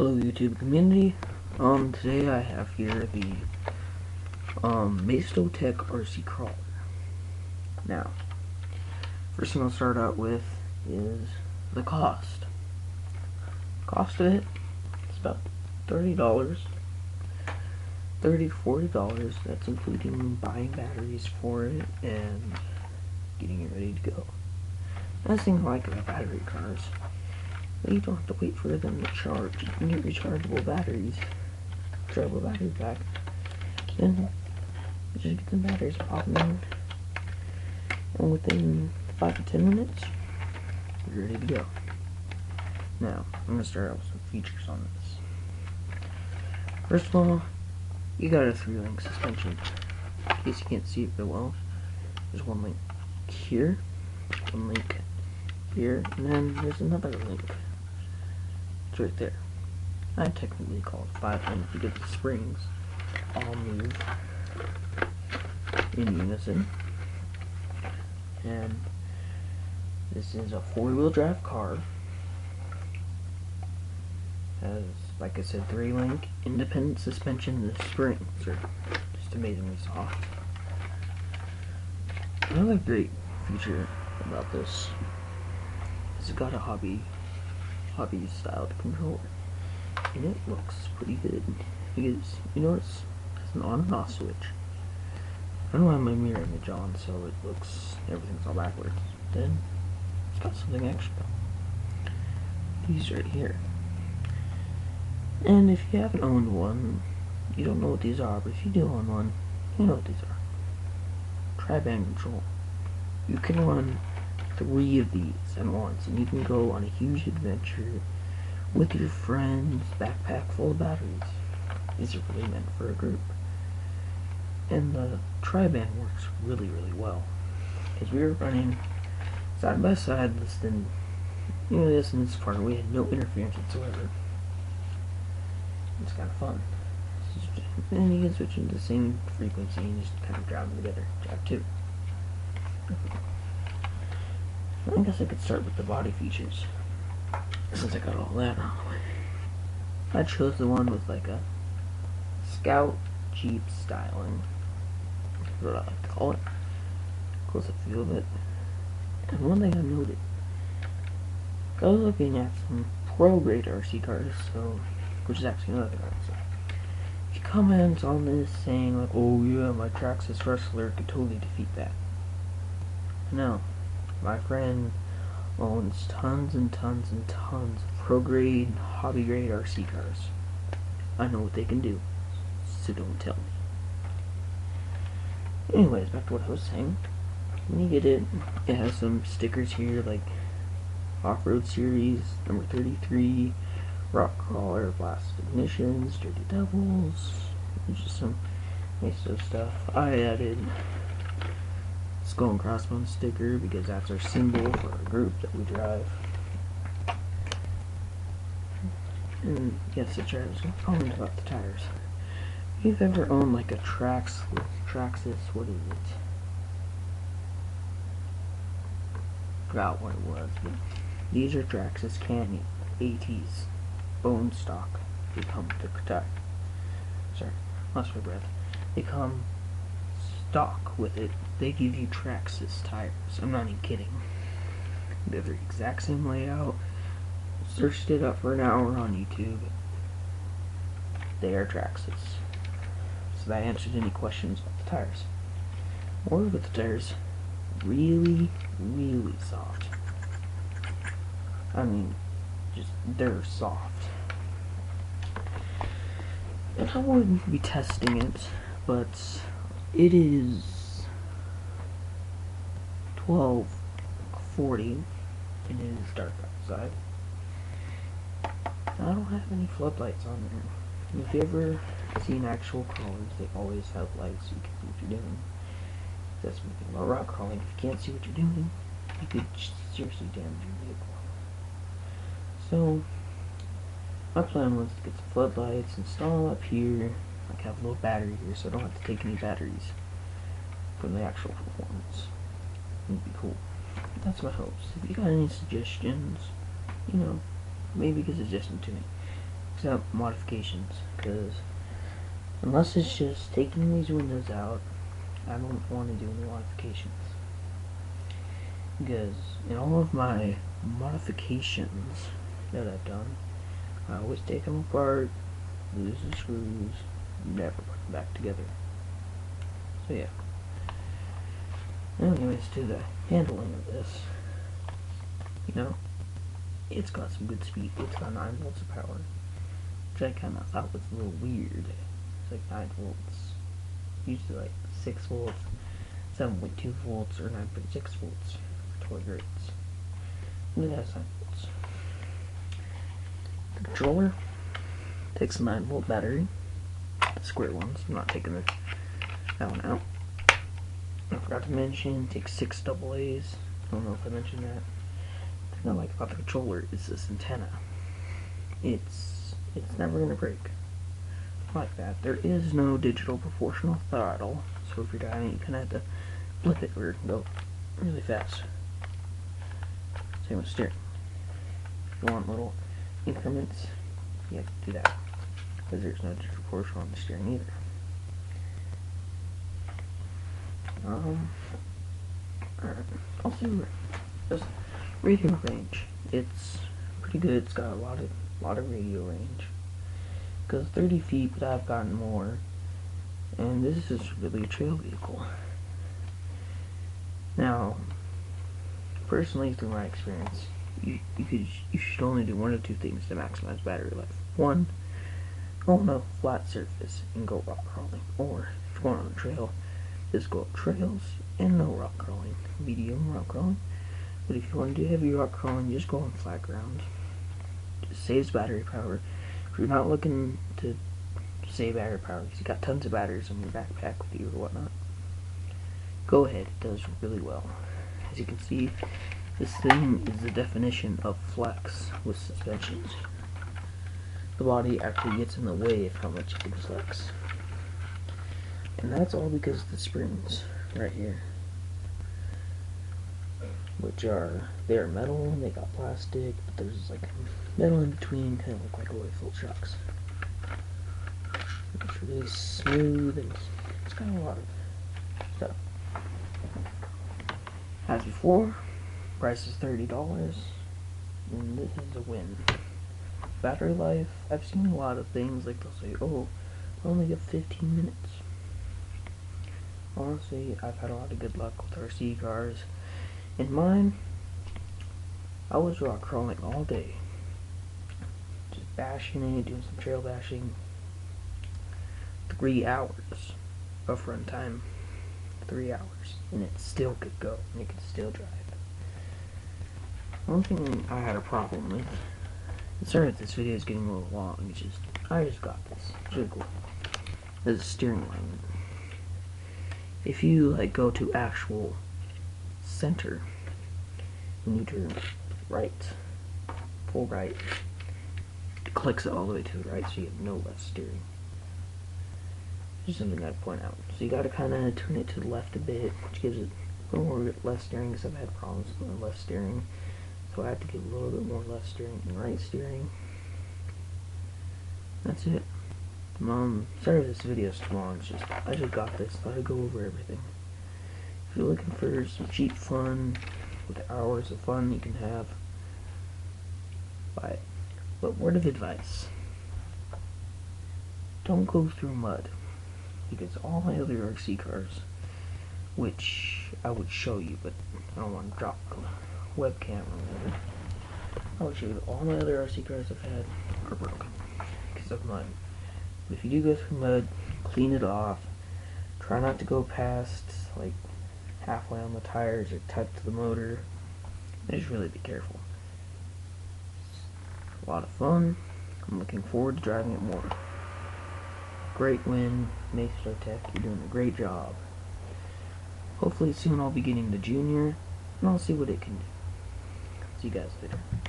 Hello YouTube community. Today I have here the MAISTO TECH RC crawler. Now, first thing I'll start out with is the cost. Cost of it is about $30, $30 to $40. That's including buying batteries for it and getting it ready to go. That's the thing I like about battery cars. You don't have to wait for them to charge. You can get rechargeable batteries, rechargeable battery pack. Then you just get the batteries popping in, and within 5 to 10 minutes, you're ready to go. Now, I'm gonna start out with some features on this. First of all, you got a 3-link suspension. In case you can't see it very well, there's one link here, one link here, and then there's another link. It's right there. I technically call it 5-link because the springs all move in unison. And this is a 4-wheel drive car. Has, like I said, 3-link independent suspension. The springs are just amazingly soft. Another great feature about this is it's got a hobby styled controller, and it looks pretty good because you notice it's an on and off switch. I don't have my mirror image on, so it looks everything's all backwards. Then it's got something extra. These right here. And if you haven't owned one, you don't know what these are, but if you do own one, you know what these are. Tri-band control. You can run 3 of these at once, and you can go on a huge adventure with your friends, backpack full of batteries. These are really meant for a group. And the tri-band works really, really well. Because we were running side by side, listening, this and this part, we had no interference whatsoever. It's kind of fun. And you can switch into the same frequency and just kind of drive them together. Drive 2. I guess I could start with the body features, since I got all that out of the way. I chose the one with like a Scout Jeep styling. That's what I like to call it. Close up view of it. And one thing I noted, I was looking at some pro-grade RC cars, so, which is actually another thing I would say. If you comment on this saying like, oh yeah, my Traxxas Wrestler could totally defeat that. No. My friend owns tons and tons and tons of pro-grade, hobby-grade RC cars. I know what they can do, so don't tell me. Anyways, back to what I was saying. When you get it, it has some stickers here, like Off-Road Series, number 33, Rock Crawler, Blast Ignitions, Dirty Devils, just some MAISTO stuff. I added Skull and Crossbones sticker because that's our symbol for our group that we drive. And yes, the tires. Comment about the tires. If you've ever owned like a Traxxas, what is it? Forgot what it was, but these are Traxxas Canyon ATs, bone stock. They come to protect. Sorry, lost my breath. They come stock with it. They give you Traxxas tires. I'm not even kidding. They're the exact same layout. Searched it up for an hour on YouTube. They are Traxxas. So that answered any questions about the tires. More with the tires, really, really soft. I mean, just they're soft. And I wouldn't be testing it, but it is 12:40 and it is dark outside. I don't have any floodlights on there. If you ever seen actual crawlers, they always have lights so you can see what you're doing. That's one thing about rock crawling. If you can't see what you're doing, you could seriously damage your vehicle. So my plan was to get some floodlights, install up here, like have a little battery here so I don't have to take any batteries for the actual performance. It'd be cool. That's my hopes. If you got any suggestions, maybe you can suggest them to me. accept modifications, because unless it's just taking these windows out, I don't want to do any modifications. Because in all of my modifications that I've done, I always take them apart, lose the screws, never put them back together. So yeah. Anyways, to the handling of this, you know, it's got some good speed. It's got 9 volts of power, which I kind of thought was a little weird. It's like 9 volts, usually like 6 volts, 7.2 volts, or 9.6 volts for toy grades. And it has 9 volts. The controller takes a 9 volt battery, the square ones. I'm not taking that one out. I forgot to mention, takes 6 AA's. I don't know if I mentioned that. The thing I like about the controller is this antenna. It's never gonna break. Like that. There is no digital proportional throttle, so if you're dying, you kind of have to flip it or go really fast. Same with steering. If you want little increments, you have to do that, because there's no digital proportional on the steering either. Also, just radio range. It's pretty good. It's got a lot of radio range. Goes 30 feet, but I've gotten more. And this is really a trail vehicle. Now, personally, through my experience, you should only do one of two things to maximize battery life. One, go on a flat surface and go rock crawling. Or, if you're going on a trail, just go up trails and no rock crawling. Medium rock crawling. But if you want to do heavy rock crawling, just go on flat ground. It saves battery power. If you're not looking to save battery power because you got tons of batteries in your backpack with you or whatnot, go ahead. It does really well. As you can see, this thing is the definition of flex with suspensions. The body actually gets in the way of how much you can flex. And that's all because of the springs right here, which they're metal, and they got plastic, but there's like metal in between, kind of look like oil filled shocks. It's really smooth, and it's got a lot of stuff. As before, price is $30, and this is a win. Battery life, I've seen a lot of things like they'll say, oh, I only get 15 minutes. Honestly, I've had a lot of good luck with RC cars. In mine, I was rock crawling all day. Just bashing it, doing some trail bashing. 3 hours of run time. 3 hours. And it still could go. And it could still drive. One thing I had a problem with, sorry if this video is getting a little long, it's just, I just got this. It's really cool. There's a steering alignment. If you like go to actual center and you turn right, full right, it clicks it all the way to the right, so you have no left steering. Just something I'd point out. So you gotta kinda turn it to the left a bit, which gives it a little more left steering, because I've had problems with the left steering. So I have to give a little bit more left steering and right steering. That's it. Sorry if this video is too long, it's just, I just got this, thought I'd go over everything. If you're looking for some cheap fun, with hours of fun you can have, buy it. But word of advice, don't go through mud, because all my other RC cars, which I would show you, but I don't want to drop the webcam or whatever, I would show you that all my other RC cars I've had are broken, because of mud. If you do go through mud, clean it off. Try not to go past like halfway on the tires or tucked to the motor. And just really be careful. It's a lot of fun. I'm looking forward to driving it more. Great win, MAISTO Tech. You're doing a great job. Hopefully soon I'll be getting the junior, and I'll see what it can do. See you guys later.